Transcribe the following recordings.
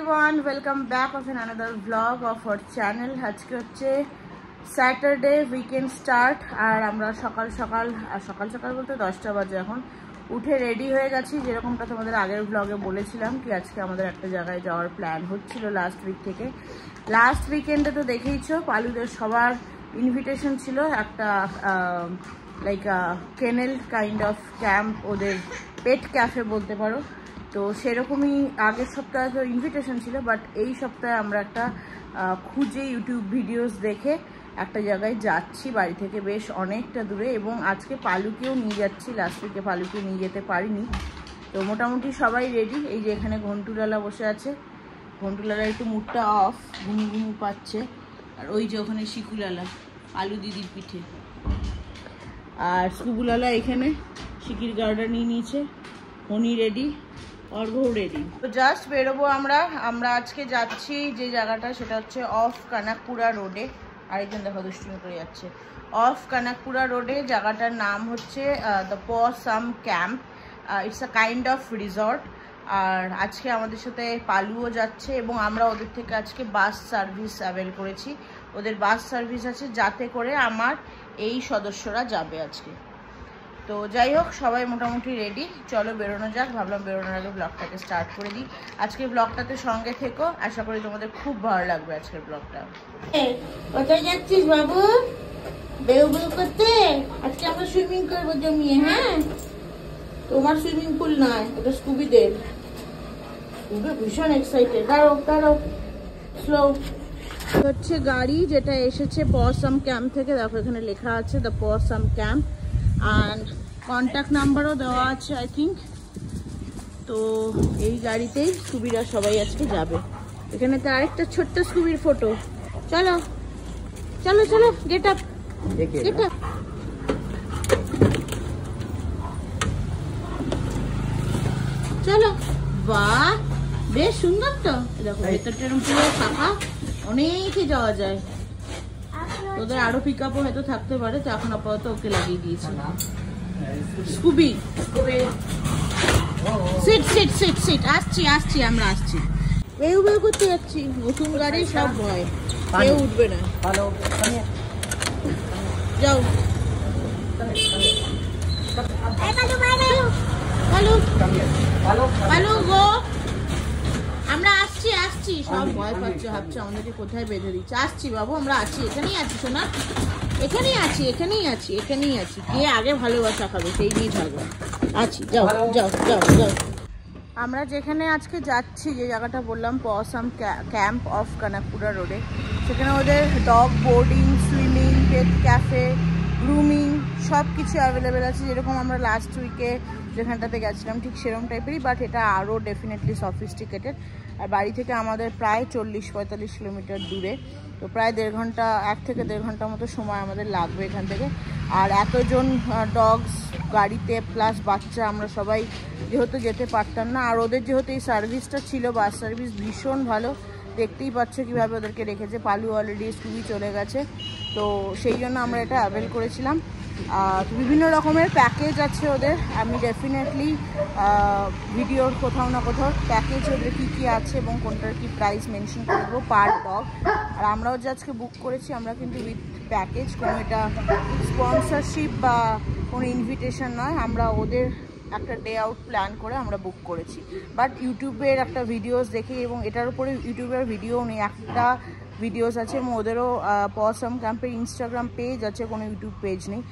everyone, welcome back of another vlog of our channel. আজকে হচ্ছে Saturday weekend start আর আমরা সকাল সকাল বলতে 10টা বাজে এখন উঠে রেডি হয়ে গেছি। যেরকমটা তোমাদের আগের ব্লগে বলেছিলাম কি আজকে আমাদের একটা জায়গায় যাওয়ার প্ল্যান হচ্ছিল লাস্ট উইক থেকে। লাস্ট উইকেন্ডে তো দেখেইছো পালুদের সবার ইনভিটেশন ছিল একটা like kennel kind of camp, ওদের পেট ক্যাফে বলতে পারো। তো সেরকমই আগের সপ্তাহে তো ইনভিটেশন ছিল, বাট এই সপ্তাহে আমরা একটা খুঁজে ইউটিউব ভিডিওস দেখে একটা জায়গায় যাচ্ছি বাড়ি থেকে বেশ অনেকটা দূরে, এবং আজকে পালুকেও নিয়ে যাচ্ছি। লাস্ট উইকে পালুকে নিয়ে যেতে পারিনি। তো মোটামুটি সবাই রেডি। এই যে এখানে ঘন্টুলালা বসে আছে, ঘন্টুলালা একটু মুডটা অফ, ঘুমু পাচ্ছে। আর ওই যে ওখানে শিকুলালা আলু দিদির পিঠে, আর স্কুবুলালা এখানে শিকির গার্ডার নিয়ে নিয়েছে। হনি রেডি, অর্ঘও রেডি। তো জাস্ট বেরোবো আমরা আজকে যাচ্ছি যে জায়গাটা, সেটা হচ্ছে অফ কানাকপুরা রোডে। আরেকজন দেখো দুষ্টুমি করে যাচ্ছে। অফ কানাকপুরা রোডে জায়গাটার নাম হচ্ছে the Possum Camp. It's a kind of resort. আর আজকে আমাদের সাথে পালুও যাচ্ছে, এবং আমরা ওদের থেকে আজকে বাস সার্ভিস অ্যাভেল করেছি। ওদের বাস সার্ভিস আছে যাতে করে আমার এই সদস্যরা যাবে আজকে। তো যাই হোক, সবাই মোটামুটি রেডি, চলো বেরোনো যাক। ভাবলাম বেরোনোর আগে ব্লগটাকে স্টার্ট করে দিই। আজকের ব্লগটাতে সঙ্গে থেকো, আশা করি তোমাদের খুব ভালো লাগবে আজকের ব্লগটা। কোথায় যাচ্ছিস বাবু? বেউ বেউ করতে? আজকে আমরা সুইমিং করবো জমিয়ে। হ্যাঁ, তোমার সুইমিং পুল নয়, ওটা স্কুবিদের। স্কুবি ভীষণ এক্সাইটেড। দাঁড়াও স্লো। হচ্ছে গাড়ি যেটা এসেছে পসাম ক্যাম্প থেকে। দেখো এখানে লেখা আছে the Possum camp, R contact নাম্বারও দেওয়া আছে আই থিঙ্ক। তো এই গাড়িতেই স্কুবিরা সবাই আজকে যাবে। এখানে তো আরেকটা ছোট্ট স্কুবির ফটো। চলো চলো চলো, গেট আপ গেট আপ। চলো, বাহ বেশ সুন্দর। তো দেখো ভেতরটা এরকম পুরো ফাঁকা, অনেকে যাওয়া যায়। তোদের আরো পিক আপও হয়তো থাকতে পারে, তো এখন আপাতত ওকে লাগিয়ে দিয়েছি। Scooby sit sit sit sit, আসছি আমরা আসছি। বেউ বেউ করতে যাচ্ছি, নতুন গাড়ি সব ভয়, কেউ উঠবে না। যাও হ্যালো গো, আমরা আসছি। সব ভয় পাচ্ছে, ভাবছে আমাদেরকে কোথায় বেঁধে দিচ্ছে। আসছি বাবু, আমরা আছি, এখানেই আছি সোনা, এখানেই আছি। কে আগে ভালোবাসা খাবে সেই নিয়ে থাকবো। আছি, যাও। আমরা যেখানে আজকে যাচ্ছি, যে জায়গাটা বললাম পসাম ক্যাম্প অফ কানাকপুরা রোডে, সেখানে ওদের ডগ বোর্ডিং, সুইমিং, পেট ক্যাফে, গ্রুমিং সব কিছু অ্যাভেলেবেল আছে। যেরকম আমরা লাস্ট উইকে যেখানটাতে গেছিলাম ঠিক সেরকম টাইপেরই, বাট এটা আরও ডেফিনেটলি সফিস্টিকেটেড। আর বাড়ি থেকে আমাদের প্রায় 40-45 কিলোমিটার দূরে, তো প্রায় 1 থেকে দেড় ঘন্টা মতো সময় আমাদের লাগবে এখান থেকে। আর এতজন ডগস গাড়িতে প্লাস বাচ্চা, আমরা সবাই যেহেতু যেতে পারতাম না। আর ওদের যেহেতু এই সার্ভিসটা ছিল, বাস সার্ভিস ভীষণ ভালো, দেখতেই পাচ্ছ কীভাবে ওদেরকে রেখেছে। পালু অলরেডি স্কুলে চলে গেছে, তো সেই জন্য আমরা এটা অ্যাভেল করেছিলাম। বিভিন্ন রকমের প্যাকেজ আছে ওদের। আমি ডেফিনেটলি ভিডিওর কোথাও না কোথাও প্যাকেজ ওদের কী আছে এবং কোনটার কি প্রাইস মেনশন করে দেবো পার ডগ। আর আমরাও যে আজকে বুক করেছি, আমরা কিন্তু উইথ প্যাকেজ, কোনো এটা স্পন্সরশিপ বা কোনো ইনভিটেশন নয়। আমরা ওদের একটা ডে আউট প্ল্যান করে আমরা বুক করেছি, বাট ইউটিউবের একটা ভিডিওস দেখে, এবং এটার উপরে ইউটিউবের ভিডিও নেই, একটা ভিডিওস আছে, এবং ওদেরও পসাম ক্যাম্পের ইনস্টাগ্রাম পেজ আছে, কোনো ইউটিউব পেজ নেই।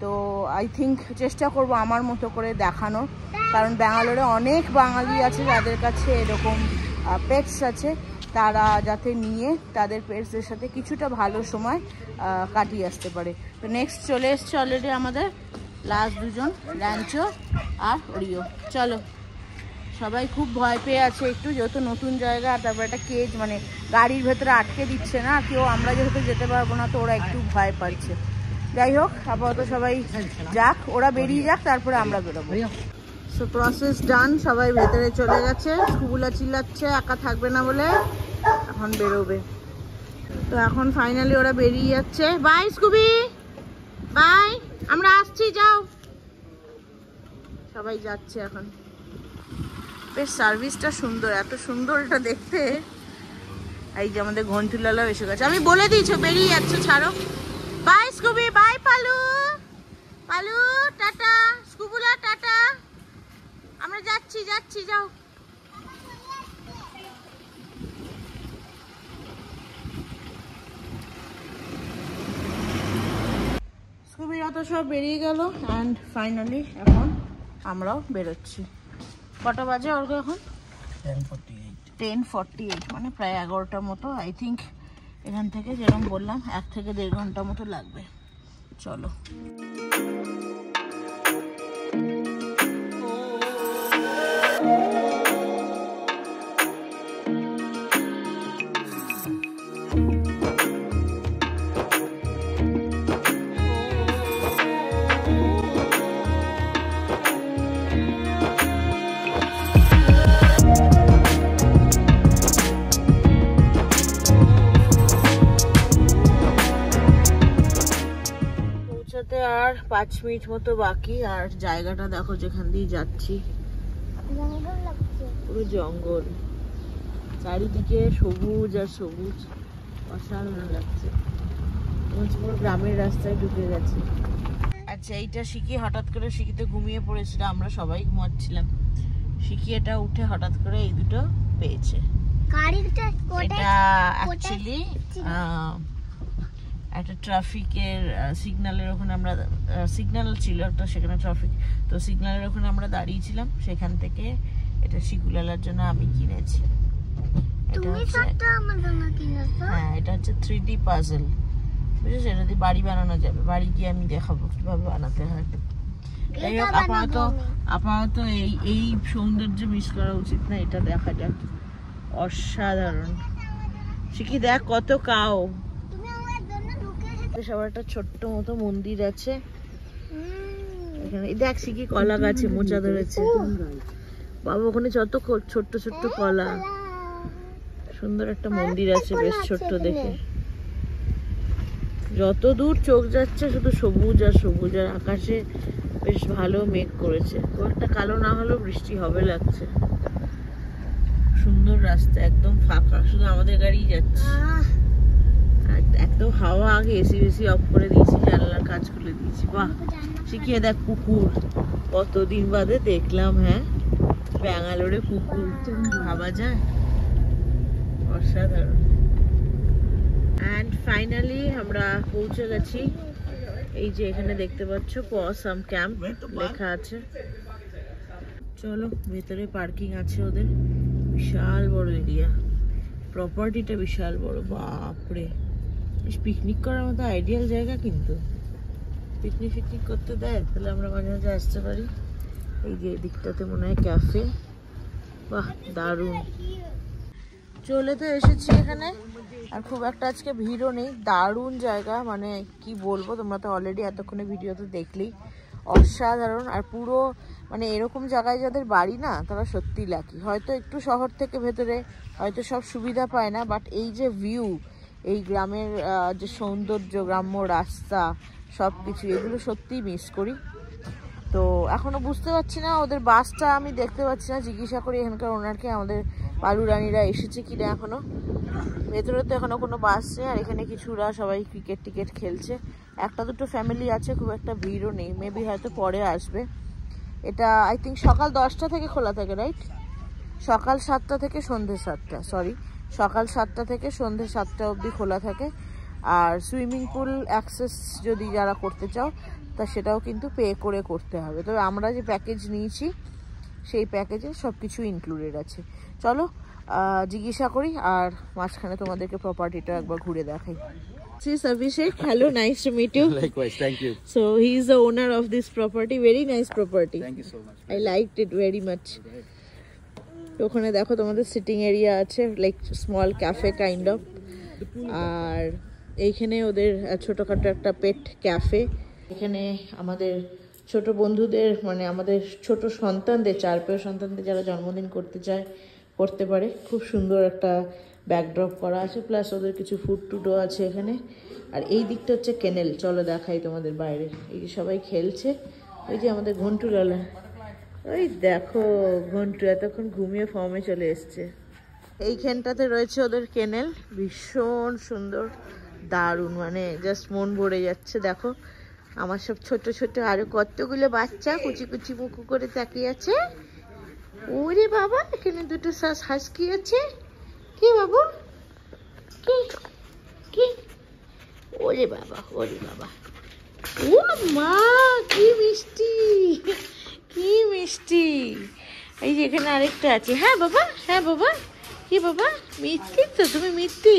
তো আই থিঙ্ক চেষ্টা করব আমার মতো করে দেখানোর, কারণ ব্যাঙ্গালোরে অনেক বাঙালি আছে যাদের কাছে এরকম পেটস আছে, তারা যাতে নিয়ে তাদের পেটসদের সাথে কিছুটা ভালো সময় কাটিয়ে আসতে পারে। তো নেক্সট চলে এসছে অলরেডি আমাদের লাস্ট দুজন, র্যাঞ্চো আর ওরিও। চলো, সবাই খুব ভয় পেয়ে আছে একটু, যেহেতু নতুন জায়গা, তারপর একটা কেজ, মানে গাড়ির ভেতরে আটকে দিচ্ছে না কেউ, আমরা যেহেতু যেতে পারবো না, তো ওরা একটু ভয় পাচ্ছে। যাই হোক, আপাতত সবাই যাক, ওরা বেরিয়ে যাক, তারপরে আমরা বেরোবো। সো প্রসেস ডান, সবাই ভেতরে চলে গেছে। স্কুবুলা চিল্লাচ্ছে একা থাকবে না বলে, এখন বেরোবে। তো এখন ফাইনালি ওরা বেরিয়ে যাচ্ছে। বাই স্কুবি, বাই, আমরা আসছি, যাও। সবাই যাচ্ছে এখন। বেশ সার্ভিসটা সুন্দর, এত সুন্দর এটা দেখতে। এই যে আমাদের ঘন্টুলালাও এসে গেছে, আমি বলে দিয়েছো বেরিয়ে যাচ্ছ, ছাড়ো। Bye Scooby, bye Palu, Palu টাটা, স্কুবুলা টাটা, আমরা যাচ্ছি যাচ্ছি, যাও। স্কুবিরা তো সব বেরিয়ে গেল অ্যান্ড ফাইনালি এখন আমরাও বেরোচ্ছি। কটা বাজে ওর এখন? 10:48, মানে প্রায় 11টার মতো। আই থিঙ্ক এখান থেকে যেরকম বললাম 1 থেকে 1.5 ঘন্টা মতো লাগবে। চলো। আর 5 মিনিট মতো বাকি। আর জায়গাটা দেখো যেখান দিয়ে যাচ্ছি, পুরো জঙ্গল, চারিদিকে সবুজ আর সবুজ, অসাধারণ লাগছে, পুরো গ্রামের রাস্তায় ঢুকে গেছে। আচ্ছা, এইটা শিখি হঠাৎ করে, শিখিতে ঘুমিয়ে পড়েছিল, আমরা সবাই ঘুমাচ্ছিলাম, শিখি এটা উঠে হঠাৎ করে এই দুটো পেয়েছে। এটা অ্যাকচুয়ালি একটা ট্রাফিকের সিগন্যালের ওখানে আমরা, সিগন্যাল ছিল একটা সেখানে ট্রাফিক, তো সিগন্যালের ওখানে আমরা দাঁড়িয়েছিলাম, সেখান থেকে এটা শিকুলালার জন্য আমি কিনেছি। এটা হচ্ছে, হ্যাঁ এটা হচ্ছে 3D পাজল, বুঝেছো? এটা দিয়ে বাড়ি বানানো যাবে, বাড়ি গিয়ে আমি দেখাবো কিভাবে বানাতে হয়। যাই হোক, আপাতত এই সৌন্দর্য মিস করা উচিত না, এটা দেখা যাক, অসাধারণ। শিখি দেখ কত কাও। সবার একটা ছোট্ট মতো মন্দির আছে এখানে, দেখ শিখি কলা গাছে মোচা ধরেছে বাবা, ওখানে যত ছোট্ট ছোট্ট কলা, সুন্দর একটা মন্দির আছে বেশ ছোট্ট দেখে। যত দূর চোখ যাচ্ছে শুধু সবুজ আর সবুজ, আর আকাশে বেশ ভালো মেঘ করেছে, খুব একটা কালো না হলেও বৃষ্টি হবে লাগছে। সুন্দর রাস্তা, একদম ফাঁকা, শুধু আমাদের গাড়ি যাচ্ছে। একদম হাওয়া, আগে এসি বেশি অফ করে দিয়েছি, জানলার কাজ খুলে দিয়েছি। বাহ, শিখিয়ে দেখ পুকুর, কতদিন বাদে দেখলাম। হ্যাঁ, ব্যাঙ্গালোরে পুকুর ভাবা যায়, অসাধারণ। অ্যান্ড ফাইনালি আমরা পৌঁছে গেছি। এই যে এখানে দেখতে পাচ্ছ পসাম ক্যাম্প লেখা আছে। চলো, ভেতরে পার্কিং আছে ওদের, বিশাল বড় এরিয়া, প্রপার্টিটা বিশাল বড়, বাপরে। পিকনিক করার মতো আইডিয়াল জায়গা, কিন্তু পিকনিক করতে দেয়, তাহলে আমরা মাঝে মাঝে আসতে পারি। এই যে দিকটাতে মনে হয় ক্যাফে, বাহ দারুণ। চলে তো এসেছি এখানে, আর খুব একটা আজকে ভিড়ও নেই, দারুণ জায়গা, মানে কি বলবো, তোমরা তো অলরেডি এতক্ষণে ভিডিওতে দেখলেই, অসাধারণ। আর পুরো মানে এরকম জায়গায় যাদের বাড়ি না, তারা সত্যি লাকি। হয়তো একটু শহর থেকে ভেতরে হয়তো সব সুবিধা পায় না, বাট এই যে ভিউ, এই গ্রামের যে সৌন্দর্য, গ্রাম্য রাস্তা, সব কিছু, এগুলো সত্যিই মিস করি। তো এখনও বুঝতে পারছি না, ওদের বাসটা আমি দেখতে পাচ্ছি না, জিজ্ঞাসা করি এখানকার ওনারকে, আমাদের পালু রানীরা এসেছে কিনা এখনও। ভেতরে তো এখনও কোনো বাস নেই, আর এখানে কিছুরা সবাই ক্রিকেট খেলছে, একটা দুটো ফ্যামিলি আছে, খুব একটা ভিড়ও নেই, মেবি হয়তো পরে আসবে। এটা আই থিঙ্ক সকাল 10টা থেকে খোলা থাকে, রাইট? সকাল 7টা থেকে সন্ধ্যে 7টা, সরি, সকাল 7টা থেকে সন্ধ্যে 7টা অবধি খোলা থাকে। আর সুইমিং পুল অ্যাক্সেস যদি যারা করতে চাও, তা সেটাও কিন্তু পে করে করতে হবে। তবে আমরা যে প্যাকেজ নিয়েছি সেই প্যাকেজে সব কিছু ইনক্লুডেড আছে। চলো জিজ্ঞাসা করি, আর মাঝখানে তোমাদেরকে প্রপার্টিটা একবার ঘুরে দেখাই। This is Abhishek. Hello, nice to meet you. Likewise, thank you. So he is the owner of this property. Very nice property. Thank you so much. I liked it very much. ওখানে দেখো তোমাদের sitting area আছে, like small cafe kind of. আর এইখানে ওদের ছোটোখাটো একটা পেট cafe. এখানে আমাদের ছোট বন্ধুদের, মানে আমাদের ছোট সন্তানদের, 4 সন্তানদের যারা জন্মদিন করতে চায় করতে পারে। খুব সুন্দর একটা ব্যাকড্রপ করা আছে, প্লাস ওদের কিছু ফুড টুডও আছে এখানে। আর এই দিকটা হচ্ছে কেনেল, চলো দেখাই তোমাদের বাইরে। এই যে সবাই খেলছে, এই যে আমাদের ঘন্টুলালা ওই দেখো ঘন্টু এতক্ষণ ঘুমিয়ে ফর্মে চলে এসছে। এইখানটাতে রয়েছে ওদের কেনেল, ভীষণ সুন্দর, দারুণ, মানে জাস্ট মন ভরে যাচ্ছে। দেখো আমার সব ছোট ছোট আরো কতগুলো বাচ্চা কুচি কুচি মুখু করে তাকিয়ে আছে। ওরে বাবা, এখানে দুটো হাস্কি আছে। কি বাবু, কি কি? ওরে বাবা, ওরে বাবা, ও মা, কি মিষ্টি, কি মিষ্টি। এই যে এখানে আরেকটা আছে। হ্যাঁ বাবা, হ্যাঁ বাবা, কি বাবা, মিষ্টি তো তুমি, মিষ্টি।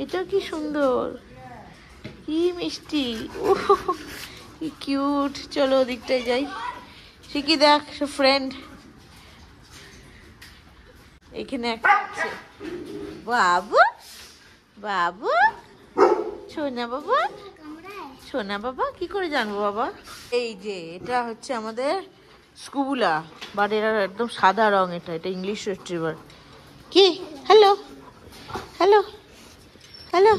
এটা কি সুন্দর, কি মিষ্টি, ও কি কিউট। চলো ওদিকটায় যাই। শিখি দেখ সব ফ্রেন্ড। এখানে একটা আছে। বাবু, বাবু, সোনা বাবা, সোনা বাবা, কি করে জানবো বাবা? এই যে এটা হচ্ছে আমাদের স্কুবুলা, বাট এর একদম সাদা রং। এটা এটা ইংলিশ রিট্রিভার। কি, হ্যালো হ্যালো হ্যালো,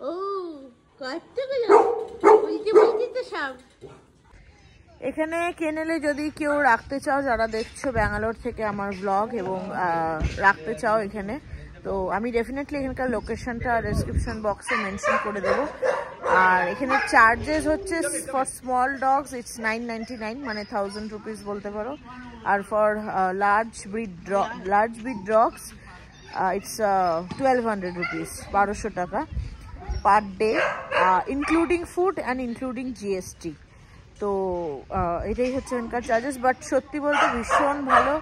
ও কতগুলো বলতে বলতে তো সব। এখানে কেনেলে যদি কেউ রাখতে চাও, যারা দেখছো ব্যাঙ্গালোর থেকে আমার ব্লগ এবং রাখতে চাও এখানে, তো আমি ডেফিনেটলি এখানকার লোকেশনটা ডেসক্রিপশন বক্সে মেনশন করে দেবো। আর এখানে চার্জেস হচ্ছে ফর স্মল ডগস ইটস 999, মানে 1000 রুপিস বলতে পারো। আর for large breed dogs it's 1200 rupees, 1200 টাকা per day, including food and including GST. তো এটাই হচ্ছে এখানকার চার্জেস। বাট সত্যি বলতে ভীষণ ভালো,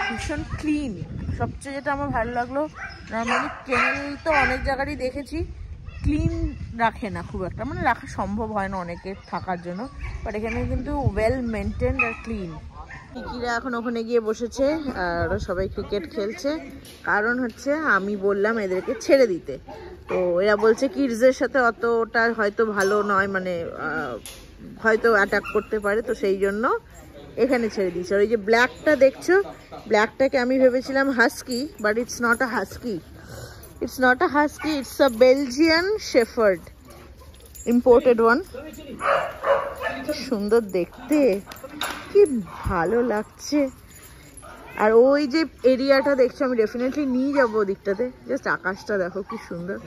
ভীষণ ক্লিন। সবচেয়ে যেটা আমার ভালো লাগলো, নর্মালি কেনেল তো অনেক জায়গারই দেখেছি, ক্লিন রাখে না খুব একটা, মানে রাখা সম্ভব হয় না অনেকের থাকার জন্য, বাট এখানে কিন্তু ওয়েল মেনটেন্ড আর ক্লিন। কিকিরা এখন ওখানে গিয়ে বসেছে আর সবাই ক্রিকেট খেলছে। কারণ হচ্ছে আমি বললাম এদেরকে ছেড়ে দিতে, তো এরা বলছে কিডসদের সাথে অতটা হয়তো ভালো নয়, মানে হয়তো অ্যাটাক করতে পারে, তো সেই জন্য এখানে ছেড়ে দিয়েছে। আর এই যে ব্ল্যাকটা দেখছো, ব্ল্যাকটাকে আমি ভেবেছিলাম husky, but it's not a husky, it's not a husky, it's a Belgian shepherd, imported one. কি সুন্দর দেখতে, কি ভালো লাগছে। আর ওই যে এরিয়াটা দেখছো, আমি ডেফিনেটলি নিয়ে যাবো ওদিকটাতে। জাস্ট আকাশটা দেখো কি সুন্দর।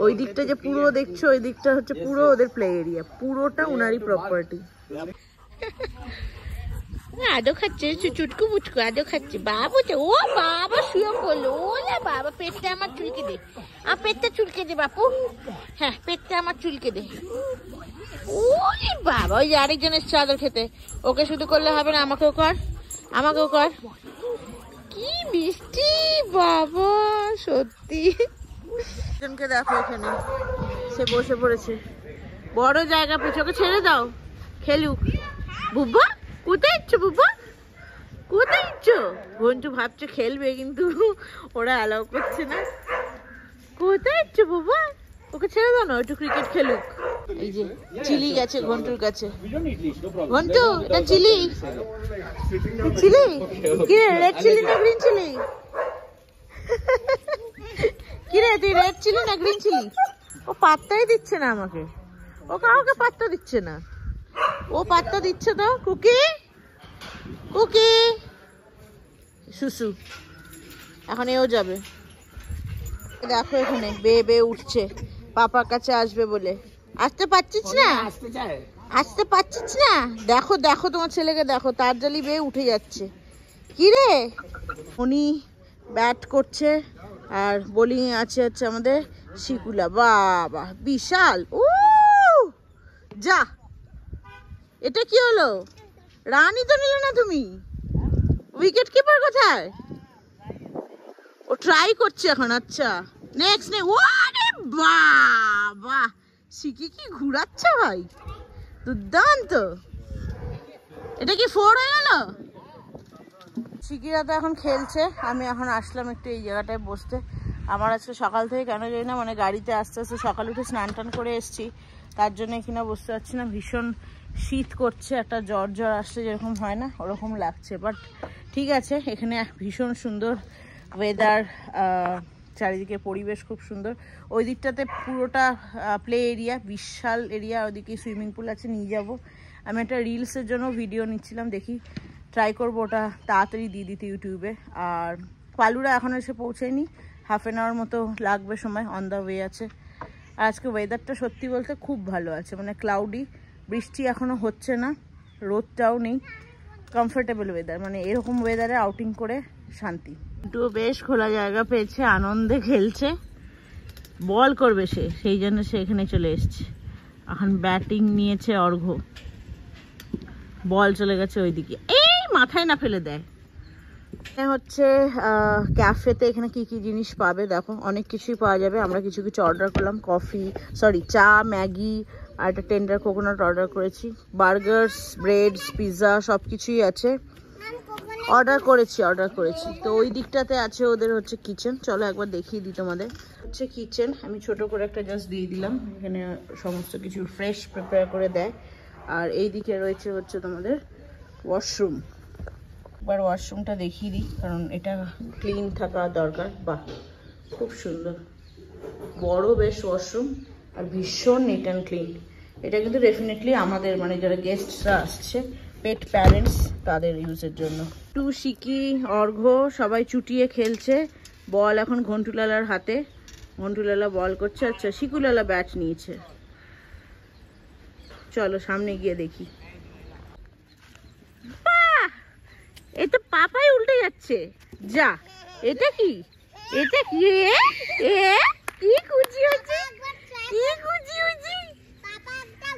ওই দিকটা যে পুরো দেখছো, ওই দিকটা হচ্ছে পুরো ওদের প্লে এরিয়া, পুরোটা উনারই প্রপার্টি। আদো খাচ্ছে, চুটকু মুটকু আদো খাচ্ছে। বাবু, ও বাবা শুয়ে পড়লো। ওলে বাবা, পেটটা আমার চুলকে দে, আমার পেটটা চুলকে দে বাপু। হ্যাঁ, পেটটা আমার চুলকে দে। ওরে বাবা, ওই যে আরেকজনের চাদর খেতে, ওকে শুধু করলে হবে না, আমাকেও কর, আমাকেও কর। কি মিষ্টি বাবা, সত্যি। একজনকে দেখো এখানে, সে বসে পড়েছে বড় জায়গা পেয়েছে, ওকে ছেড়ে দাও খেলুক। বুব্বা, কোথায় ইচ্ছো বুব্বা, কোথায় ইচ্ছো? ঘন্টু ভাবছে খেলবে, কিন্তু ওরা অ্যালাউ করছে না। কোথায় ইচ্ছো বুব্বা, ওকে ছেড়ে দাও না, একটু ক্রিকেট খেলুক। এই যে চিলি গেছে ঘন্টুর কাছে। ঘন্টু, এটা চিলি, চিলি কি রে, রেড চিলি না গ্রিন চিলি? কি রে, তুই রেড চিলি না গ্রিন চিলি? ও পাত্তাই দিচ্ছে না আমাকে, ও কাউকে পাত্তা দিচ্ছে না। ও পাত্তা দিচ্ছে তো। কুকি, কুকি, সুসু, এখন এও যাবে। দেখো এখানে বেয়ে বেয়ে উঠছে, পাপার কাছে আসবে বলে। আসতে পারছিস না, আসতে পারছিস না? দেখো দেখো তোমার ছেলেকে দেখো, তার জালি বেয়ে উঠে যাচ্ছে। কি রে, উনি ব্যাট করছে আর বোলিং এ আছে হচ্ছে আমাদের শিকুলা। বাবা বিশাল, ও যা, এটা কি হলো? রানই তো নিলে না তুমি। উইকেট কিপার কোথায়? ও ট্রাই করছে এখন। আচ্ছা নেক্সট নে। ওরে বাবা, শিকি কি ঘুরাচ্ছে ভাই, দুর্দান্ত। এটা কি 4 হয়ে গেল? শিকিরা তো এখন খেলছে, আমি এখন আসলাম একটু এই জায়গাটায় বসতে। আমার আজকে সকাল থেকে কেন জানি না, মানে গাড়িতে আস্তে আস্তে সকালে উঠে স্নান টান করে এসছি, তার জন্য এখানে বসতে পারছি না। ভীষণ শীত করছে, একটা জ্বর জ্বর আসলে যেরকম হয় না ওরকম লাগছে। বাট ঠিক আছে, এখানে ভীষণ সুন্দর ওয়েদার, চারিদিকে পরিবেশ খুব সুন্দর। ওই দিকটাতে পুরোটা প্লে এরিয়া, বিশাল এরিয়া, ওইদিকে সুইমিং পুল আছে, নিয়ে যাব। আমি একটা রিলসের জন্য ভিডিও নিচ্ছিলাম, দেখি ট্রাই করবো ওটা তাড়াতাড়ি দিয়ে দিতে ইউটিউবে। আর পালুরা এখনও এসে পৌঁছায়নি, হাফ অ্যান আওয়ার মতো লাগবে সময়, অন দ্য ওয়ে আছে। আর আজকে ওয়েদারটা সত্যি বলতে খুব ভালো আছে, মানে ক্লাউডি, বৃষ্টি এখনও হচ্ছে না, রোদটাও নেই, কমফোর্টেবল ওয়েদার, মানে এরকম ওয়েদারে আউটিং করে শান্তি। একটু বেশ খোলা জায়গা পেয়েছে, আনন্দে খেলছে, বল করবে সে, সেই জন্য সে এখানে চলে এসছে। এখন ব্যাটিং নিয়েছে অর্ঘ্য, বল চলে গেছে ওইদিকে, এই মাথায় না ফেলে দেয়। হচ্ছে ক্যাফেতে এখানে কি কি জিনিস পাবে দেখো, অনেক কিছুই পাওয়া যাবে। আমরা কিছু কিছু অর্ডার করলাম, চা, ম্যাগি আর একটা টেন্ডার কোকোনাট অর্ডার করেছি। বার্গার্স, ব্রেডস, পিৎজা সব কিছুই আছে, অর্ডার করেছি। তো ওই দিকটাতে আছে ওদের হচ্ছে কিচেন, চলো একবার দেখিয়ে দিই তোমাদের। হচ্ছে কিচেন, আমি ছোট করে একটা জাস্ট দিয়ে দিলাম, এখানে সমস্ত কিছু ফ্রেশ প্রিপেয়ার করে দেয়। আর এই দিকে রয়েছে হচ্ছে তোমাদের ওয়াশরুম, একবার ওয়াশরুমটা দেখিয়ে দিই কারণ এটা ক্লিন থাকা দরকার। বাহ, খুব সুন্দর, বড় বেশ ওয়াশরুম আর ভীষণ নিট অ্যান্ড ক্লিন। এটা কিন্তু ডেফিনেটলি আমাদের মানে যারা গেস্টরা আসছে, পেট প্যারেন্টস, তাদের ইউজের জন্য। শিকি, অর্ঘ্য সবাই চুটিয়ে খেলছে, বল এখন ঘন্টুলালার হাতে, ঘন্টুলালা বল করছে। আচ্ছা, শিকুলালা ব্যাট নিয়েছে, চলো সামনে গিয়ে দেখি। এই তো পাপাই উল্টে যাচ্ছে, যা, এটা কি কি কুচি হচ্ছে,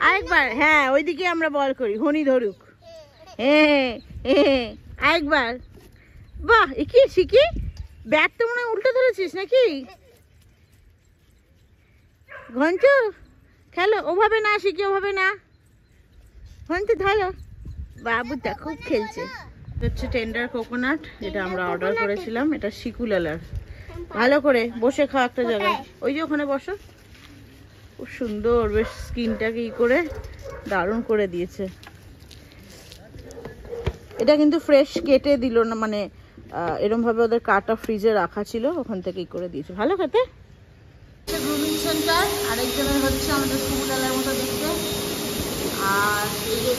আরেকবার, হ্যাঁ ওইদিকে আমরা বল করি, হনি ধরুক, আরেকবার। বাহ, কি শিখি, ব্যাট তো মনে হয় উল্টে ধরেছিস নাকি? ঘন্টু খেলো, ওভাবে না শিখি, ওভাবে না, ঘন্টু ধরো, বাবুটা খুব খেলছে। হচ্ছে টেন্ডার কোকোনাট, যেটা আমরা অর্ডার করেছিলাম, এটা শিকুলালার। ভালো করে বসে খাও একটা জায়গায়, ওই যে ওখানে বসো, খুব সুন্দর, বেশ স্কিনটাকে ই করে দারুণ করে দিয়েছে। এটা কিন্তু ফ্রেশ কেটে দিল না, মানে এরকম ভাবে ওদের কাটা ফ্রিজে রাখা ছিল, ওখান থেকে ই করে দিয়েছে, ভালো খেতে। গ্রুমিং সেন্টার, আরেকজনের হচ্ছে আমাদের শিকুলালার মতো দেখতে। আর এই যে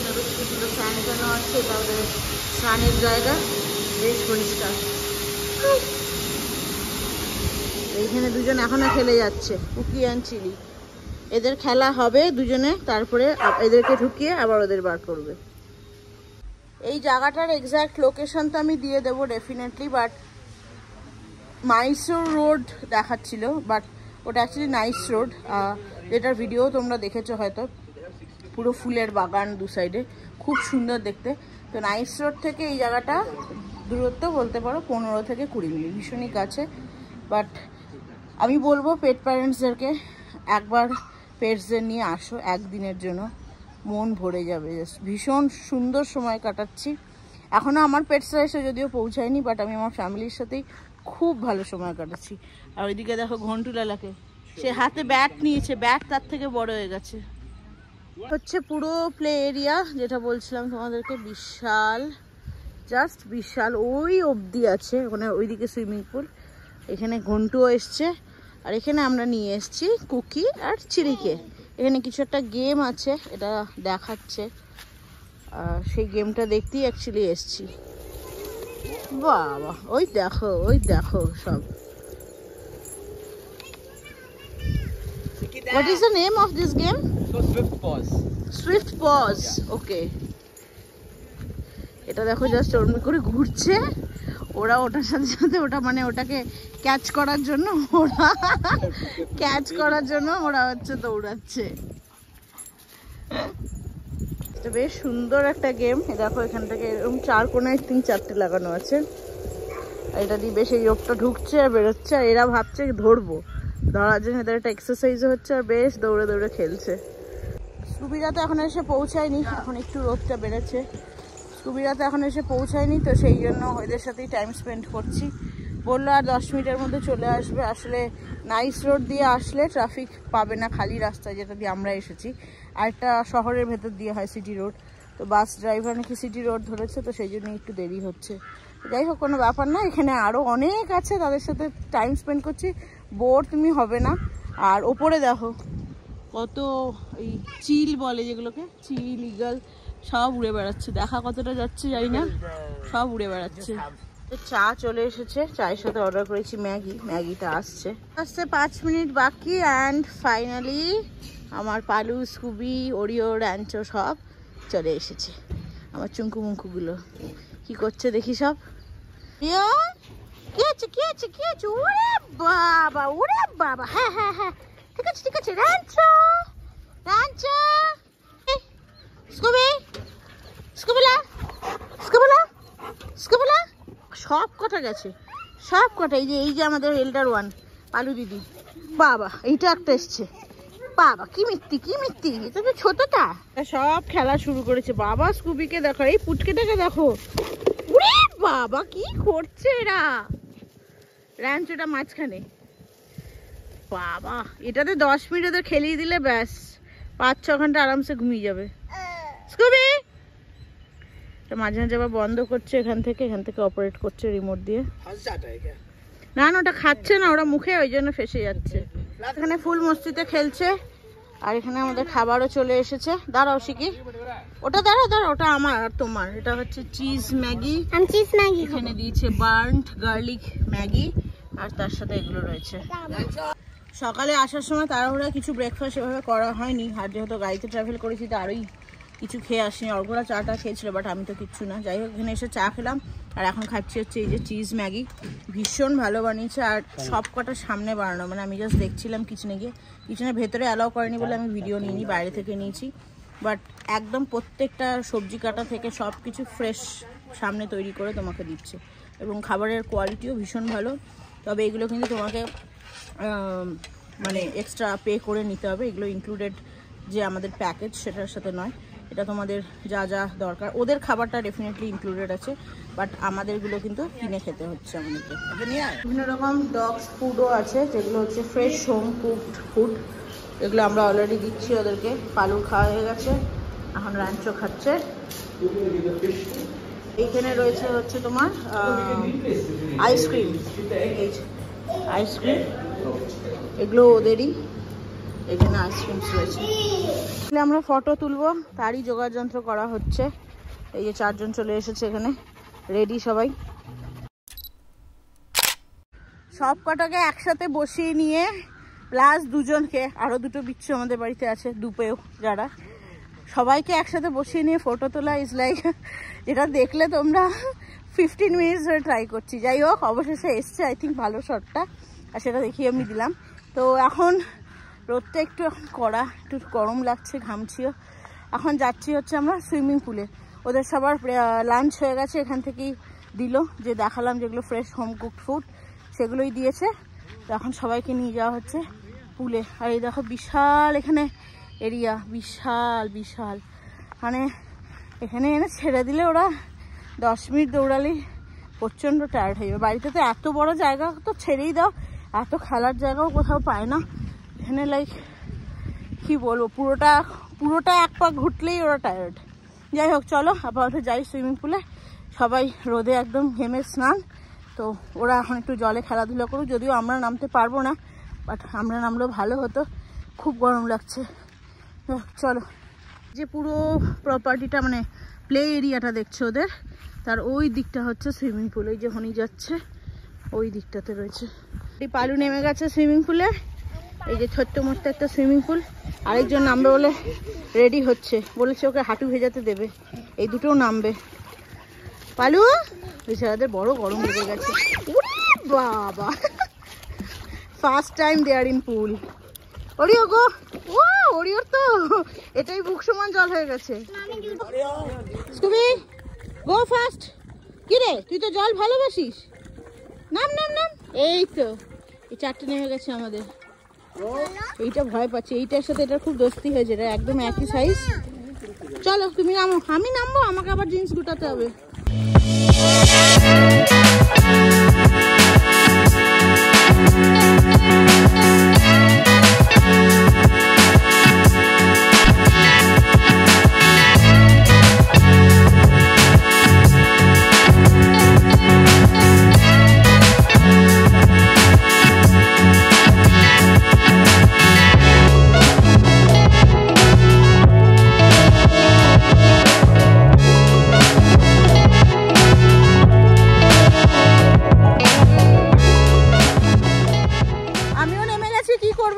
ফ্যান কেন আছে, এটা ওদের স্নানের জায়গা, বেশ পরিষ্কার। এইখানে দুজন এখনো খেলে যাচ্ছে, কুকি অ্যান্ড চিলি। এদের খেলা হবে দুজনে, তারপরে এদেরকে ঢুকিয়ে আবার ওদের বার করবে। এই জায়গাটার এক্সাক্ট লোকেশন তো আমি দিয়ে দেবো ডেফিনেটলি, বাট মাইসোর রোড দেখাচ্ছিল, বাট ওটা অ্যাকচুয়ালি নাইস রোড, যেটার ভিডিও তোমরা দেখেছো হয়তো, পুরো ফুলের বাগান দু সাইডে, খুব সুন্দর দেখতে। তো নাইস রোড থেকে এই জায়গাটা দূরত্ব বলতে পারো 15 থেকে 20 মিনিট, ভীষণই কাছে। বাট আমি বলবো পেট প্যারেন্টসদেরকে একবার পেটসদের নিয়ে আসো, একদিনের জন্য মন ভরে যাবে, ভীষণ সুন্দর সময় কাটাচ্ছি। এখনও আমার পেটসরা এসে যদিও পৌঁছায়নি, বাট আমি আমার ফ্যামিলির সাথেই খুব ভালো সময় কাটাচ্ছি। আর ওইদিকে দেখো ঘন্টুলালাকে, সে হাতে ব্যাট নিয়েছে, ব্যাট তার থেকে বড় হয়ে গেছে। হচ্ছে পুরো প্লে এরিয়া, যেটা বলছিলাম তোমাদেরকে, বিশাল, জাস্ট বিশাল, ওই অবধি আছে, ওখানে ওইদিকে সুইমিং পুল। এখানে ঘন্টুও এসছে, আর এখানে আমরা নিয়ে এসছি কুকি আর চিলিকে। এখানে কিছু একটা গেম আছে, এটা দেখাচ্ছে, সেই গেমটা দেখতেই অ্যাকচুয়ালি এসছি। বাবা, ওই দেখো সব। What is the name of this game? So Swift Pause. Swift Pause. Okay. এটা দেখো জাস্ট ওরম করে ঘুরছে, ওরা ওটার সাথে সাথে ওটা মানে ওটাকে ক্যাচ করার জন্য ওরা হচ্ছে দৌড়াচ্ছে। এটা বেশ সুন্দর একটা গেম। দেখো এখান থেকে এরকম 4 কোণায় 3-4টে লাগানো আছে, আর এটা দিয়ে বেশ এই লোকটা ঢুকছে আর বেরোচ্ছে, আর এরা ভাবছে ধরবো, ধরার জন্য এদের একটা এক্সারসাইজও হচ্ছে, আর বেশ দৌড়ে দৌড়ে খেলছে। স্কুবিরা তো এখন এসে পৌঁছায়নি, এখন একটু রোদটা বেড়েছে। স্কুবিরা তো এখন এসে পৌঁছায়নি, তো সেই জন্য এদের সাথেই টাইম স্পেন্ড করছি। বললো আর 10 মিনিটের মধ্যে চলে আসবে। আসলে নাইস রোড দিয়ে আসলে ট্রাফিক পাবে না, খালি রাস্তায় যেটা দিয়ে আমরা এসেছি, আর একটা শহরের ভেতর দিয়ে হয় সিটি রোড। তো বাস ড্রাইভার নাকি সিটি রোড ধরেছে, তো সেই জন্য একটু দেরি হচ্ছে। যাই হোক, কোনো ব্যাপার না, এখানে আরও অনেক আছে, তাদের সাথে টাইম স্পেন্ড করছি, বোর তুমি হবে না। আর ওপরে দেখো কত এই চিল বলে যেগুলোকে, চিল, ইগল, সব উড়ে বেড়াচ্ছে, দেখা কতটা যাচ্ছে জানি না, সব উড়ে বেড়াচ্ছে। চা চলে এসেছে, চায়ের সাথে অর্ডার করেছি ম্যাগি, ম্যাগিটা আসছে 5 মিনিট বাকি। অ্যান্ড ফাইনালি আমার পালু, স্কুবি, ওরিও, র্যাঞ্চো সব চলে এসেছে। আমার চুঙ্কু মুঙ্কুগুলো কি করছে দেখি সব। রিও কি আছে কি আছে কি আছে? ওরে বাবা, ওরে বাবা, হ্যাঁ হ্যাঁ হ্যাঁ, ঠিক আছে ঠিক আছে। র্যাঞ্চো, র্যাঞ্চো, স্কুবি, স্কুবিলা, স্কুবিলা, স্কুবিলা, সব কটা গেছে, সব কটা। এই যে আমাদের এল্ডার ওয়ান পালু দিদি, বাবা এইটা একটা এসছে, বাবা কি মিথ্যি কি মিথ্যি, এটা তো ছোটটা। সব খেলা শুরু করেছে। বাবা স্কুবিকে দেখো, এই পুটকেটাকে দেখো, ওরে বাবা কি করছে এরা। র্যাঞ্চোটা মাঝখানে, বাবা এটাতে 10 মিনিট ওদের খেলিয়ে দিলে ব্যাস 5-6 ঘন্টা আরামসে ঘুমিয়ে যাবে। স্কুবি মাঝে মাঝে আবার বন্ধ করছে, এখান থেকে অপারেট করছে রিমোট দিয়ে। না না ওটা খাচ্ছে না, ওরা মুখে, ওই জন্য ফেসে যাচ্ছে। এখানে ফুল মস্তিতে খেলছে। আর এখানে আমাদের খাবারও চলে এসেছে। দাঁড়াও শিখি, ওটা দাঁড়াও দাঁড়াও, ওটা আমার আর তোমার। এটা হচ্ছে চিজ ম্যাগি, চিজ ম্যাগি। এখানে দিয়েছে বার্নড গার্লিক ম্যাগি, আর তার সাথে এগুলো রয়েছে। সকালে আসার সময় তাড়াহুড়া কিছু ব্রেকফাস্ট এভাবে করা হয়নি, আর যেহেতু গাড়িতে ট্রাভেল করেছি তো আরোই কিছু খেয়ে আসিনি। অর্ঘরা চাটা খেয়েছিল, বাট আমি তো কিচ্ছু না। যাই হোক, এখানে এসে চা খেলাম, আর এখন খাচ্ছি হচ্ছে এই যে চিজ ম্যাগি। ভীষণ ভালো বানিয়েছে, আর সব কটা সামনে বানানো, মানে আমি জাস্ট দেখছিলাম কিচেনে গিয়ে। কিচেনের ভেতরে অ্যালাউ করেনি বলে আমি ভিডিও নিইনি, বাইরে থেকে নিয়েছি। বাট একদম প্রত্যেকটা সবজি কাটা থেকে সব কিছু ফ্রেশ সামনে তৈরি করে তোমাকে দিচ্ছে, এবং খাবারের কোয়ালিটিও ভীষণ ভালো। তবে এগুলো কিন্তু তোমাকে মানে এক্সট্রা পে করে নিতে হবে, এগুলো ইনক্লুডেড যে আমাদের প্যাকেজ সেটার সাথে নয়। এটা তোমাদের যা যা দরকার, ওদের খাবারটা ডেফিনেটলি ইনক্লুডেড আছে, বাট আমাদেরগুলো কিন্তু কিনে খেতে হচ্ছে আমাদেরকে। বিভিন্ন রকম ডগস ফুডও আছে, যেগুলো হচ্ছে ফ্রেশ হোম কুকড ফুড। এগুলো আমরা অলরেডি দিচ্ছি ওদেরকে। পালু খাওয়া হয়ে গেছে, এখন র্যাঞ্চো খাচ্ছে। এইখানে রয়েছে হচ্ছে তোমার আইসক্রিম, এই আইসক্রিম, এগুলো ওদেরই। এখানে আইসক্রিম রয়েছে। আমরা ফটো তুলবো, তারই জোগাড় যন্ত্র করা হচ্ছে। এই যে 4 জন চলে এসেছে এখানে, রেডি সবাই। সব কটাকে একসাথে বসিয়ে নিয়ে, প্লাস 2 জনকে, আরো 2টো বিচ্ছু আমাদের বাড়িতে আছে, দুপেও যারা, সবাইকে একসাথে বসিয়ে নিয়ে ফটো তোলা ইজ লাইক, যেটা দেখলে তোমরা 15 মিনিটস ধরে ট্রাই করছি। যাই হোক, অবশেষে এসছে আই থিঙ্ক ভালো শটটা, আর সেটা দেখিয়ে আমি দিলাম। তো এখন রোদটা একটু কড়া, একটু গরম লাগছে, ঘামছিও। এখন যাচ্ছি হচ্ছে আমরা সুইমিং পুলে। ওদের সবার লাঞ্চ হয়ে গেছে, এখান থেকেই দিল, যে দেখালাম যেগুলো ফ্রেশ হোম কুকড ফুড সেগুলোই দিয়েছে। তো এখন সবাইকে নিয়ে যাওয়া হচ্ছে পুলে। আর এই দেখো বিশাল এখানে এরিয়া, বিশাল বিশাল, মানে এখানে এনে ছেড়ে দিলে ওরা 10 মিনিট দৌড়ালেই প্রচণ্ড টায়ার্ড হয়ে যাবে। বাড়িতে তো এত বড় জায়গা তো ছেড়েই দাও, এত খেলার জায়গাও কোথাও পায় না। এখানে লাইক কি বলবো, পুরোটা এক পাক ঘুরলেই ওরা টায়ার্ড। যাই হোক, চলো আপাতত যাই সুইমিং পুলে। সবাই রোদে একদম ঘেমে স্নান, তো ওরা এখন একটু জলে খেলাধুলা করুক। যদিও আমরা নামতে পারবো না, বাট আমরা নামলেও ভালো হতো, খুব গরম লাগছে। চলো, যে পুরো প্রপার্টিটা মানে প্লে এরিয়াটা দেখছো ওদের, তার ওই দিকটা হচ্ছে সুইমিং পুল। ওই যে হনি যাচ্ছে ওই দিকটাতে রয়েছে। এই পালু নেমে গেছে সুইমিং পুলে, এই যে ছোট্ট মোট্ট একটা সুইমিং পুল। আরেকজন নামবে বলে রেডি হচ্ছে, বলেছে ওকে হাঁটু ভেজাতে দেবে। এই দুটোও নামবে। পালু বেচারাদের বড় গরম লেগে গেছে। বাবা, first time they are in pool. Oreo go, ও ওরিওর তো এটাই বুক সমান জল হয়ে গেছে। Scooby go fast. কি রে, তুই তো জল ভালোবাসিস, নাম নাম নাম। এই তো এই 4টে নেমে গেছে আমাদের। এইটা ভয় পাচ্ছে, এইটার সাথে এটা খুব দোস্তি হয়েছে, এটা একদম একই সাইজ। চলো তুমি নামো, আমি নামবো, আমাকে আবার জিন্স গুটাতে হবে।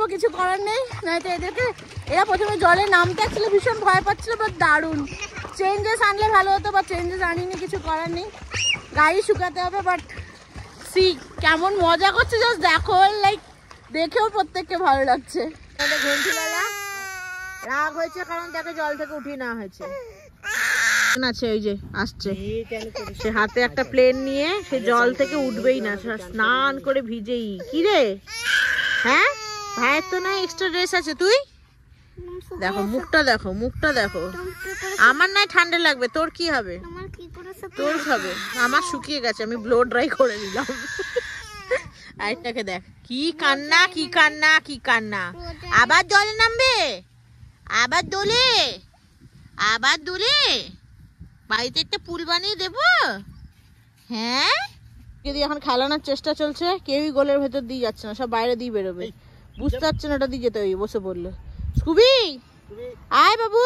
করবো, কিছু করার নেই। নয়তো এদেরকে, এরা প্রথমে জলে নামতে ছিল, ভীষণ ভয় পাচ্ছিল, বাট দারুণ চেঞ্জেস আনলে ভালো হতো, বা চেঞ্জেস আনিনি, কিছু করার নেই। গাড়ি শুকাতে হবে, বাট সি কেমন মজা করছে জাস্ট দেখো, লাইক দেখেও প্রত্যেককে ভালো লাগছে। ঘন্টিলালা রাগ হয়েছে কারণ তাকে জল থেকে উঠিয়ে নেওয়া হয়েছে। আছে ওই যে আসছে, সে হাতে একটা প্লেন নিয়ে সে জল থেকে উঠবেই না, স্নান করে ভিজেই। কি রে, হ্যাঁ ভাইয়ের তো না এক্সট্রা ড্রেস আছে, তুই দেখো মুখটা দেখো, মুখটা দেখো। আমার নাই ঠান্ডা লাগবে, তোর কি হবে? তোর হবে, আমার শুকিয়ে গেছে, আমি ব্লো ড্রাই করে দিলাম। আরেকটাকে দেখ, কি কান্না, কি কান্না, কি কান্না। আবার জলে নামবে, আবার দোলে, আবার দোলে। বাড়িতে একটা পুল বানিয়ে দেবো। হ্যাঁ, যদি এখন খেলানোর চেষ্টা চলছে, কেউই গোলের ভেতর দিয়ে যাচ্ছে না, সব বাইরে দিয়ে বেরোবে। বুঝতে পারছে না ওটা দিয়ে যেতে হবে, বসে পড়লে। স্কুবি আয় বাবু,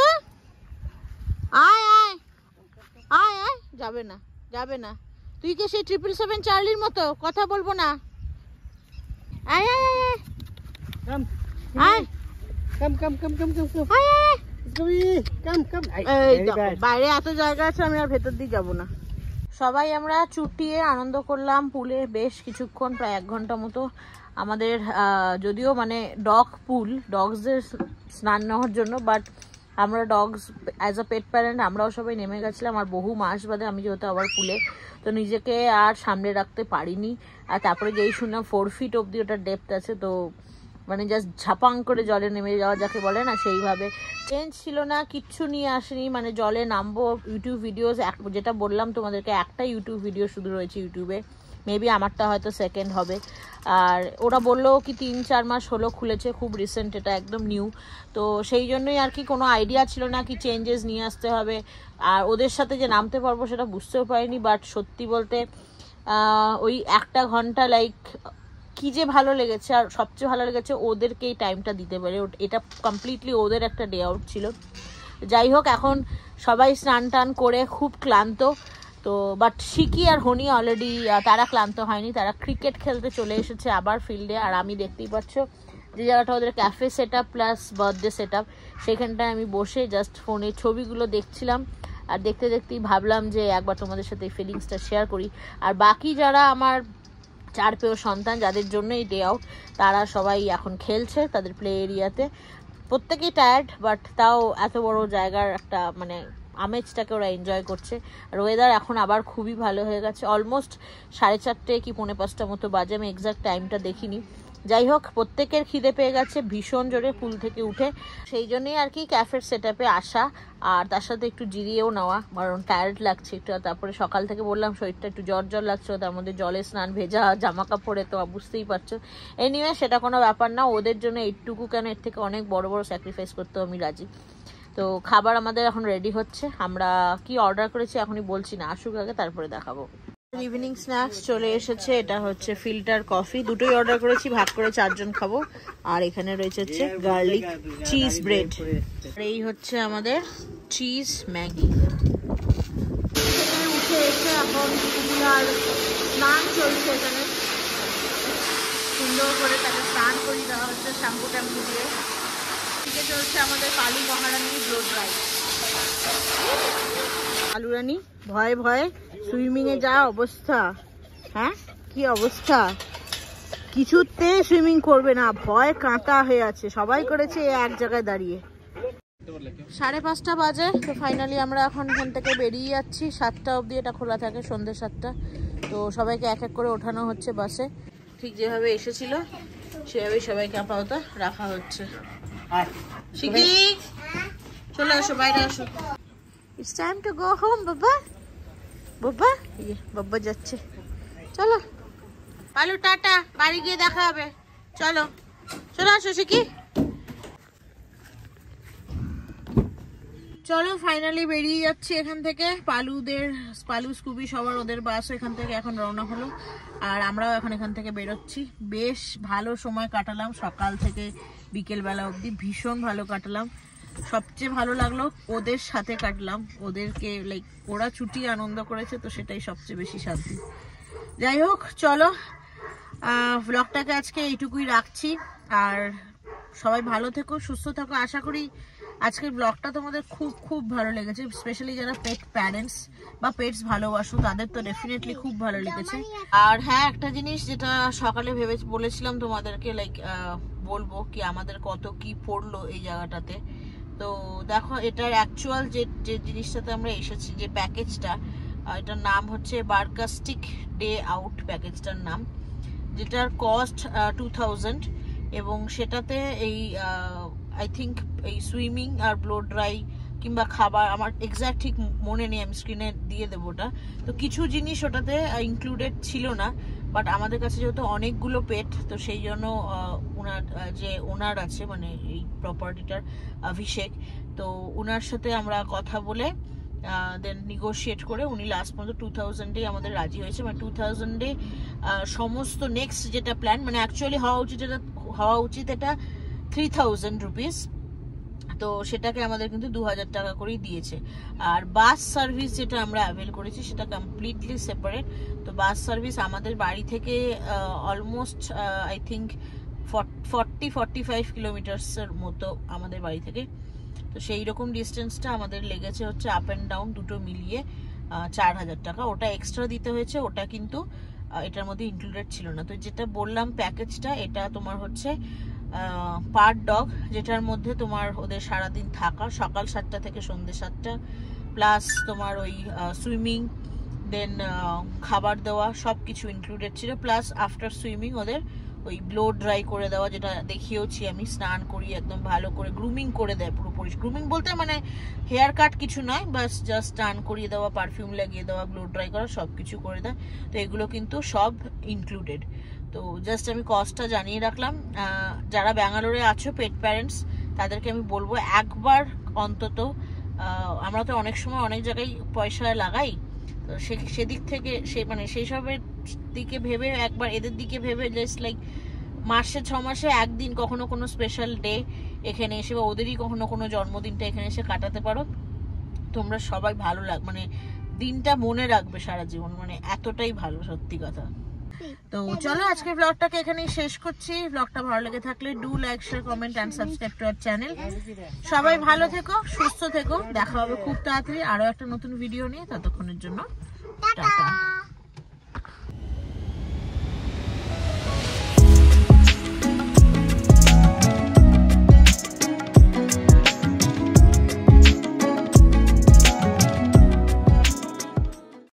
আয় আয় আয় আয়। যাবে না, যাবে না। তুই কি সেই 777 চার্লির মতো কথা বলবো না? আয় আয় আয় আয়, বাইরে এত জায়গা আছে, আমি আর ভেতর দিয়ে যাবো না। সবাই আমরা চুটিয়ে আনন্দ করলাম পুলে বেশ কিছুক্ষণ, প্রায় 1 ঘন্টা মতো। আমাদের যদিও মানে ডগ পুল, ডগসদের স্নান নেওয়ার জন্য, বাট আমরা dogs as a pet parent আমরাও সবাই নেমে গেছিলাম। আর বহু মাস বাদে আমি যেহেতু আবার পুলে, তো নিজেকে আর সামনে রাখতে পারিনি। আর তারপরে যেই শুনলাম 4 ফিট অবধি ওটা ডেপথ আছে, তো মানে জাস্ট ঝাপাং করে জলে নেমে যাওয়া যাকে বলে না, সেইভাবে। চেঞ্জ ছিল না, কিচ্ছু নিয়ে আসেনি, মানে জলে নামবো। ইউটিউব ভিডিওস যেটা বললাম তোমাদেরকে, একটা ইউটিউব ভিডিও শুধু রয়েছে ইউটিউবে, মেবি আমারটা হয়তো সেকেন্ড হবে। আর ওরা বললো কি 3-4 মাস হলো খুলেছে, খুব রিসেন্ট, এটা একদম নিউ। তো সেই জন্যই আর কি কোনো আইডিয়া ছিল না কি চেঞ্জেস নিয়ে আসতে হবে। আর ওদের সাথে যে নামতে পারবো সেটা বুঝতেও পারিনি। বাট সত্যি বলতে ওই 1 ঘন্টা লাইক কি যে ভালো লেগেছে। আর সবচেয়ে ভালো লেগেছে ওদেরকে এই টাইমটা দিতে পারে, এটা কমপ্লিটলি ওদের একটা ডে আউট ছিল। যাই হোক, এখন সবাই স্নান টান করে খুব ক্লান্ত। তো বাট শিকি আর হনি অলরেডি তারা ক্লান্ত হয়নি, তারা ক্রিকেট খেলতে চলে এসেছে আবার ফিল্ডে। আর আমি দেখতেই পাচ্ছ যে জায়গাটা ওদের cafe set up plus birthday set up, সেখানটায় আমি বসে জাস্ট ফোনে ছবিগুলো দেখছিলাম। আর দেখতে দেখতেই ভাবলাম যে একবার তোমাদের সাথে এই ফিলিংসটা শেয়ার করি। আর বাকি যারা আমার 4 পেয় সন্তান, যাদের জন্য এই ডে আউট, তারা সবাই এখন খেলছে তাদের প্লে এরিয়াতে। প্রত্যেকেই টায়ার্ড, বাট তাও এত বড় জায়গার একটা মানে আমেজটাকে ওরা এনজয় করছে। আর ওয়েদার এখন আবার খুবই ভালো হয়ে গেছে, অলমোস্ট 4:30 কি 4:45 মতো বাজে, আমি এক্সাক্ট টাইমটা দেখিনি। যাই হোক, প্রত্যেকের খিদে পেয়ে গেছে ভীষণ জোরে পুল থেকে উঠে, সেই জন্যই আর কি ক্যাফের সেট আপে আসা। আর তার সাথে একটু জিরিয়েও নেওয়া, কারণ টায়ার্ড লাগছে একটু। তারপরে সকাল থেকে বললাম শরীরটা একটু জ্বর জ্বর লাগছে, তার মধ্যে জলে স্নান, ভেজা জামা কাপড়ে, তো বুঝতেই পারছো। এনিওয়ে সেটা কোনো ব্যাপার না, ওদের জন্য এইটুকু কেন, এর থেকে অনেক বড় বড় স্যাক্রিফাইস করতেও আমি রাজি। তো খাবার আমাদের এখন রেডি হচ্ছে, আমরা কি অর্ডার করেছি এখনই বলছি না, আসুক আগে তারপরে দেখাবো। ইভিনিং স্ন্যাক্স চলে এসেছে, এটা হচ্ছে ফিল্টার কফি, দুটোই অর্ডার করেছি, ভাগ করে 4 জন খাবো। আর এখানে রয়েছে হচ্ছে গার্লিক চিজ ব্রেড, আর এই হচ্ছে আমাদের চিজ ম্যাগি। উঠে এসে এখন আর স্নান চলছে, এখানে সুন্দর করে তাকে স্নান করিয়ে দেওয়া হচ্ছে শ্যাম্পু ট্যাম্পু দিয়ে। দিকে চলছে আমাদের কালী মহারানী ব্লো ড্রাই। কালু রানী ভয়ে ভয়ে সুইমিং এ যা অবস্থা, হ্যাঁ কি অবস্থা, কিছুতে সুইমিং করবে না, ভয় কাঁটা হয়ে আছে। সবাই করেছে এক জায়গায় দাঁড়িয়ে। 5:30 বাজে, তো ফাইনালি আমরা এখন এখান থেকে বেরিয়ে যাচ্ছি। 7টা অবধি এটা খোলা থাকে, সন্ধ্যে 7টা। তো সবাইকে এক এক করে ওঠানো হচ্ছে বাসে, ঠিক যেভাবে এসেছিল সেভাবেই সবাইকে আপাতত রাখা হচ্ছে। শিখি চলে আসো, বাইরে আসো। It's time to go home, বাবা। বাবা, বাবা যাচ্ছে, চলো পালু টাটা, বাড়ি গিয়ে দেখা হবে, চলো চলে আসো শিখি। চলো ফাইনালি বেরিয়ে যাচ্ছি এখান থেকে। পালু স্কুবি সবার ওদের বাস এখান থেকে এখন রওনা হলো, আর আমরাও এখন এখান থেকে বেরোচ্ছি। বেশ ভালো সময় কাটালাম, সকাল থেকে বিকেলবেলা অবধি ভীষণ ভালো কাটালাম। সবচেয়ে ভালো লাগলো ওদের সাথে কাটলাম, ওদেরকে লাইক ওরা ছুটি আনন্দ করেছে, তো সেটাই সবচেয়ে বেশি শান্তি। যাই হোক চলো, ব্লগটাকে আজকে এইটুকুই রাখছি। আর সবাই ভালো থেকো, সুস্থ থাকো। আশা করি আজকের ব্লগটা তোমাদের খুব খুব ভালো লেগেছে, স্পেশালি যারা পেট প্যারেন্টস বা পেটস ভালোবাসো তাদের তো ডেফিনেটলি খুব ভালো লেগেছে। আর হ্যাঁ, একটা জিনিস যেটা সকালে ভেবে বলেছিলাম তোমাদেরকে, লাইক বলবো কি আমাদের কত কি পড়লো এই জায়গাটাতে। তো দেখো, এটার অ্যাকচুয়াল যে জিনিসটাতে আমরা এসেছি, যে প্যাকেজটা, এটার নাম হচ্ছে বারকাস্টিক ডে আউট প্যাকেজটার নাম, যেটার কস্ট 2000, এবং সেটাতে এই আই থিঙ্ক এই সুইমিং আর ব্লো ড্রাই কিংবা খাবার, আমার এক্স্যাক্ট ঠিক মনে নেই, আমি স্ক্রিনে দিয়ে দেবো ওটা। তো কিছু জিনিস ওটাতে ইনক্লুডেড ছিল না, বাট আমাদের কাছে যেহেতু অনেকগুলো পেট, তো সেই জন্য ওনার যে ওনার আছে, মানে এই প্রপার্টিটার অভিষেক, তো ওনার সাথে আমরা কথা বলে দেন নিগোশিয়েট করে উনি লাস্ট পর্যন্ত 2000-এ আমাদের রাজি হয়েছে। মানে 2000-এ সমস্ত নেক্সট যেটা প্ল্যান, মানে অ্যাকচুয়ালি হওয়া উচিত এটা 3000 রুপিস, তো সেটাকে আমাদের কিন্তু 2000 টাকা করেই দিয়েছে। আর বাস সার্ভিস যেটা আমরা অ্যাভেল করেছি সেটা কমপ্লিটলি সেপারেট। তো বাস সার্ভিস আমাদের বাড়ি থেকে অলমোস্ট আই থিঙ্ক 40-45 কিলোমিটার্সের মতো আমাদের বাড়ি থেকে। তো সেই রকম ডিস্টেন্সটা আমাদের লেগেছে হচ্ছে আপ অ্যান্ড ডাউন দুটো মিলিয়ে 4000 টাকা। ওটা এক্সট্রা দিতে হয়েছে, ওটা কিন্তু এটার মধ্যে ইনক্লুডেড ছিল না। তো যেটা বললাম প্যাকেজটা, এটা তোমার হচ্ছে পার ডগ, যেটার মধ্যে তোমার ওদের সারাদিন থাকা, সকাল 7টা থেকে সন্ধ্যে 7টা, প্লাস তোমার ওই সুইমিং, দেন খাবার দেওয়া, সব কিছু ইনক্লুডেড ছিল। প্লাস আফটার সুইমিং ওদের ওই ব্লো ড্রাই করে দেওয়া, যেটা দেখিয়েওছি আমি, স্নান করিয়ে একদম ভালো করে গ্রুমিং করে দেয় পুরোপুরি। গ্রুমিং বলতে মানে হেয়ার কাট কিছু নয়, বাস জাস্ট স্নান করিয়ে দেওয়া, পারফিউম লাগিয়ে দেওয়া, ব্লো ড্রাই করা, সব কিছু করে দেয়। তো এগুলো কিন্তু সব ইনক্লুডেড। তো জাস্ট আমি কস্টটা জানিয়ে রাখলাম। যারা ব্যাঙ্গালোরে আছো পেট প্যারেন্টস, তাদেরকে আমি বলবো একবার অন্তত, আমরা তো অনেক সময় অনেক জায়গায় পয়সা লাগাই, তো সেদিক থেকে সেই সবের দিকে ভেবে একবার এদের দিকে ভেবে জাস্ট লাইক মাসে 6 মাসে একদিন কখনো কোনো স্পেশাল ডে এখানে এসে, বা ওদেরই কখনো কোনো জন্মদিনটা এখানে এসে কাটাতে পারো, তোমরা সবাই ভালো মানে দিনটা মনে রাখবে সারা জীবন, মানে এতটাই ভালো, সত্যি কথা। তো চলো আজকে ব্লগটাকে এখানেই শেষ করছি। ব্লগটা ভালো লেগে থাকলে do like, share, comment and subscribe to our channel. সবাই ভালো থেকো, সুস্থ থেকো, দেখা হবে খুব তাড়াতাড়ি আরো একটা নতুন ভিডিও নিয়ে। ততক্ষণের জন্য টাটা।